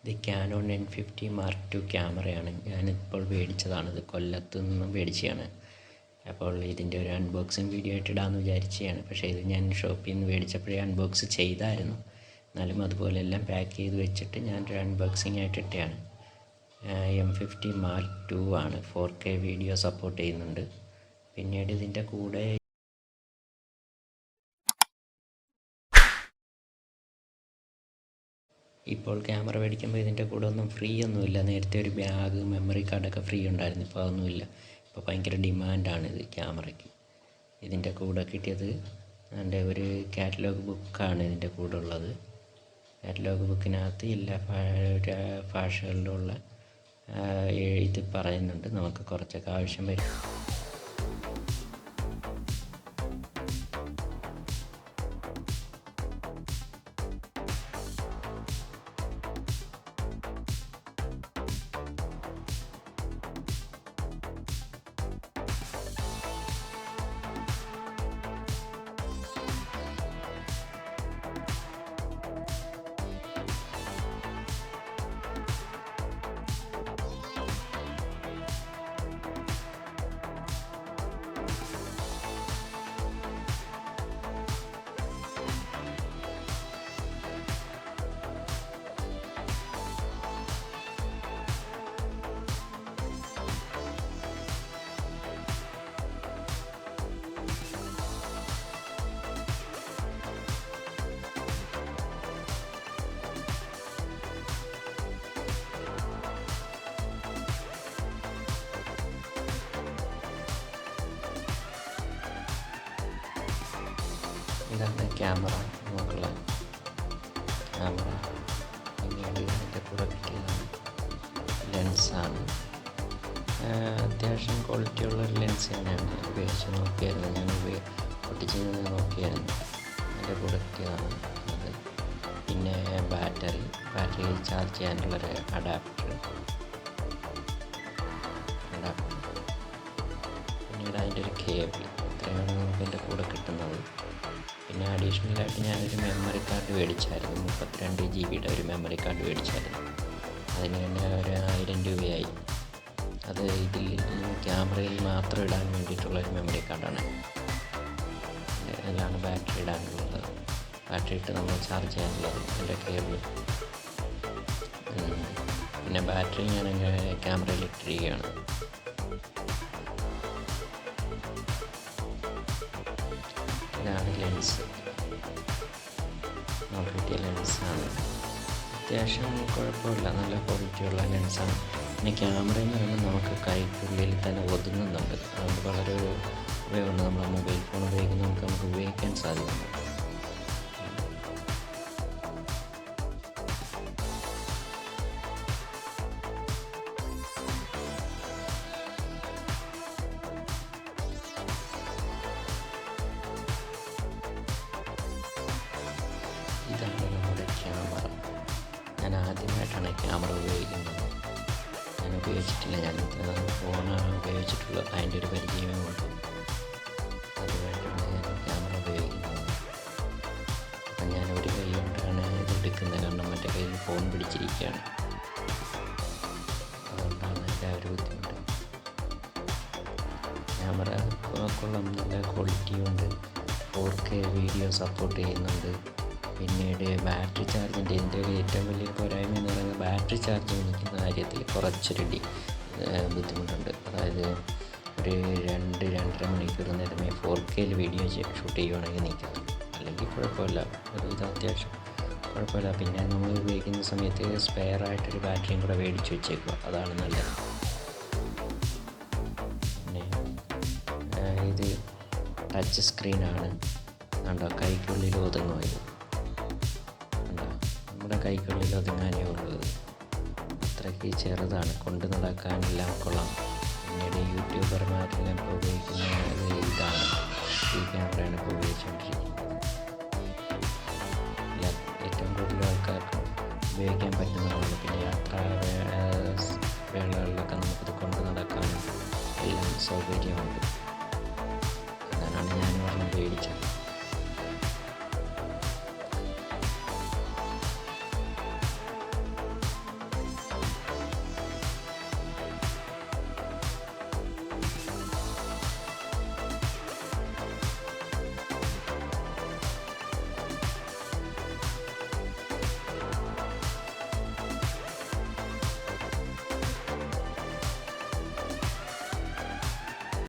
ഇത് Canon m50 Mark II ക്യാമറയാണ്. ഞാനിപ്പോൾ മേടിച്ചതാണ്. ഇത് കൊല്ലത്ത് നിന്നും മേടിച്ചതാണ്. അപ്പോൾ ഇതിൻ്റെ ഒരു അൺബോക്സിങ് വീഡിയോ ആയിട്ട് ഇടാമെന്ന് വിചാരിച്ചതാണ്. പക്ഷേ ഇത് ഞാൻ ഷോപ്പിൽ നിന്ന് മേടിച്ചപ്പോഴേ അൺബോക്സ് ചെയ്തായിരുന്നു. എന്നാലും അതുപോലെ എല്ലാം പാക്ക് ചെയ്ത് വെച്ചിട്ട് ഞാനൊരു അൺബോക്സിങ് ആയിട്ട് ഇട്ടതാണ്. m50 Mark II ആണ്. 4K വീഡിയോ സപ്പോർട്ട് ചെയ്യുന്നുണ്ട്. പിന്നീട് ഇതിൻ്റെ കൂടെ ഇപ്പോൾ ക്യാമറ മേടിക്കുമ്പോൾ ഇതിൻ്റെ കൂടെ ഒന്നും ഫ്രീ ഒന്നുമില്ല. നേരത്തെ ഒരു ബാഗ്, മെമ്മറി കാർഡൊക്കെ ഫ്രീ ഉണ്ടായിരുന്നു. ഇപ്പോൾ അതൊന്നുമില്ല. ഇപ്പോൾ ഭയങ്കര ഡിമാൻഡാണ് ഇത് ക്യാമറയ്ക്ക്. ഇതിൻ്റെ കൂടെ കിട്ടിയത് എൻ്റെ ഒരു കാറ്റലോഗ് ബുക്കാണ് ഇതിൻ്റെ കൂടെ ഉള്ളത്. കാറ്റലോഗ് ബുക്കിനകത്ത് എല്ലാ ഭാഷകളിലുള്ള ഇത് പറയുന്നുണ്ട്. നമുക്ക് കുറച്ചൊക്കെ ആവശ്യം വരും. ഇതാണ് ക്യാമറ, നമുക്കുള്ള ക്യാമറ. പിന്നീട് ഇതിൻ്റെ കൂടെ കിട്ടിയതാണ് ലെൻസാണ്. അത്യാവശ്യം ക്വാളിറ്റിയുള്ളൊരു ലെൻസ് തന്നെയാണ്. ഉപയോഗിച്ച് നോക്കിയായിരുന്നു, ഞാൻ പൊട്ടിച്ച് നോക്കിയായിരുന്നു. അതിൻ്റെ കൂടെ കിട്ടിയതാണ് അത്. പിന്നെ ബാറ്ററി ചാർജ് ചെയ്യാനുള്ളൊരു അഡാപ്റ്റർ. പിന്നീട് അതിൻ്റെ ഒരു കേബിൾ. ഇത്രയാണ് നമുക്ക് ഇതിൻ്റെ കൂടെ കിട്ടുന്നത്. പിന്നെ അഡീഷണലായിട്ട് ഞാനൊരു മെമ്മറി കാർഡ് മേടിച്ചായിരുന്നു. 32 GB ഒരു മെമ്മറി കാർഡ് മേടിച്ചായിരുന്നു. അതിന് തന്നെ ഒരു 1000 രൂപയായി. അത് ഇതിൽ ക്യാമറയിൽ മാത്രം ഇടാൻ വേണ്ടിയിട്ടുള്ളൊരു മെമ്മറി കാർഡാണ്. അതിലാണ് ബാറ്ററി ഇടാനുള്ളത്. ബാറ്ററി ഇട്ട് നമ്മൾ ചാർജ് ചെയ്യാനുള്ളത്. അതിൻ്റെ കേബിൾ. പിന്നെ ബാറ്ററി ഞാൻ ക്യാമറയിൽ ഇട്ടിരിക്കുകയാണ്. ഇതാണ് ലെൻസ്. കിട്ടിയ ലെൻസാണ്. അത്യാവശ്യം കുഴപ്പമില്ല, നല്ല ക്വാളിറ്റിയുള്ള ലെൻസാണ്. പിന്നെ ക്യാമറ എന്ന് പറയുമ്പോൾ നമുക്ക് കൈക്കുള്ളിൽ തന്നെ ഒതുങ്ങുന്നുണ്ട്. അതുകൊണ്ട് വളരെ ഉപയോഗമുണ്ട്. നമ്മൾ മൊബൈൽ ഫോൺ ഉപയോഗിക്കുന്ന നമുക്ക് ഉപയോഗിക്കാൻ സാധിക്കുന്നു. ഇതാണ് നമ്മുടെ ക്യാമറ. ഞാൻ ആദ്യമായിട്ടാണ് ക്യാമറ ഉപയോഗിക്കുന്നത്. ഞാൻ ഉപയോഗിച്ചിട്ടില്ല. ഞാൻ ഫോണാണ് ഉപയോഗിച്ചിട്ടുള്ളത്. അതിൻ്റെ ഒരു പരിചയമേ ഉള്ളൂ. അതുമായിട്ടാണ് ഞാൻ ക്യാമറ ഉപയോഗിക്കുന്നത്. അപ്പം ഞാൻ ഒരു കൈ കൊണ്ടാണ് ഇത് എടുക്കുന്നത്. കാരണം മറ്റേ കയ്യിൽ ഫോൺ പിടിച്ചിരിക്കുകയാണ്. അതുകൊണ്ടാണ് എൻ്റെ ഒരു ബുദ്ധിമുട്ട്. ക്യാമറ കൊള്ളാം, നല്ല ക്വാളിറ്റിയുണ്ട്. 4K വീഡിയോ സപ്പോർട്ട് ചെയ്യുന്നുണ്ട്. പിന്നീട് ബാറ്ററി ചാർജിൻ്റെ ഇതിൻ്റെ ഒരു ഏറ്റവും വലിയ പോരായ്മ എന്ന് പറയുന്നത് ബാറ്ററി ചാർജ് നിൽക്കുന്ന കാര്യത്തിൽ കുറച്ചൊരു ബുദ്ധിമുട്ടുണ്ട്. അതായത് ഒരു 2-2.5 മണിക്കൂർ നേരമേ 4K വീഡിയോ ഷൂട്ട് ചെയ്യുവാണെങ്കിൽ നിൽക്കാം. അല്ലെങ്കിൽ കുഴപ്പമില്ല, ഇത് അത്യാവശ്യം കുഴപ്പമില്ല. പിന്നെ നമ്മൾ ഉപയോഗിക്കുന്ന സമയത്ത് സ്പെയറായിട്ടൊരു ബാറ്ററിയും കൂടെ മേടിച്ച് വെച്ചേക്കുക, അതാണ് നല്ലത്. പിന്നെ ഇത് ടച്ച് സ്ക്രീനാണ്. കണ്ടോ, കൈക്കുള്ളിൽ ഒതുങ്ങും. ഇത് നമ്മുടെ കൈക്കുള്ളിൽ ഒതുങ്ങാനേ ഉള്ളത്. അത്രയ്ക്ക് ചെറുതാണ്, കൊണ്ട് നടക്കാനെല്ലാം കൊള്ളാം. പിന്നീട് യൂട്യൂബർമാരെല്ലാം ഇപ്പോൾ ഉപയോഗിക്കുന്നത് ഇതാണ്. ഈ ക്യാമറയാണ് ഇപ്പോൾ ഉപയോഗിച്ചുകൊണ്ടിരിക്കുന്നത്. ഏറ്റവും കൂടുതൽ ആൾക്കാർക്ക് ഉപയോഗിക്കാൻ പറ്റുന്നതാണ്. പിന്നെ യാത്രാ വേളകളിലൊക്കെ നമുക്കിത് കൊണ്ട് നടക്കാനും എല്ലാം സൗകര്യമുണ്ട്. അതാണ് ഞാൻ പറഞ്ഞ് മേടിച്ചത്.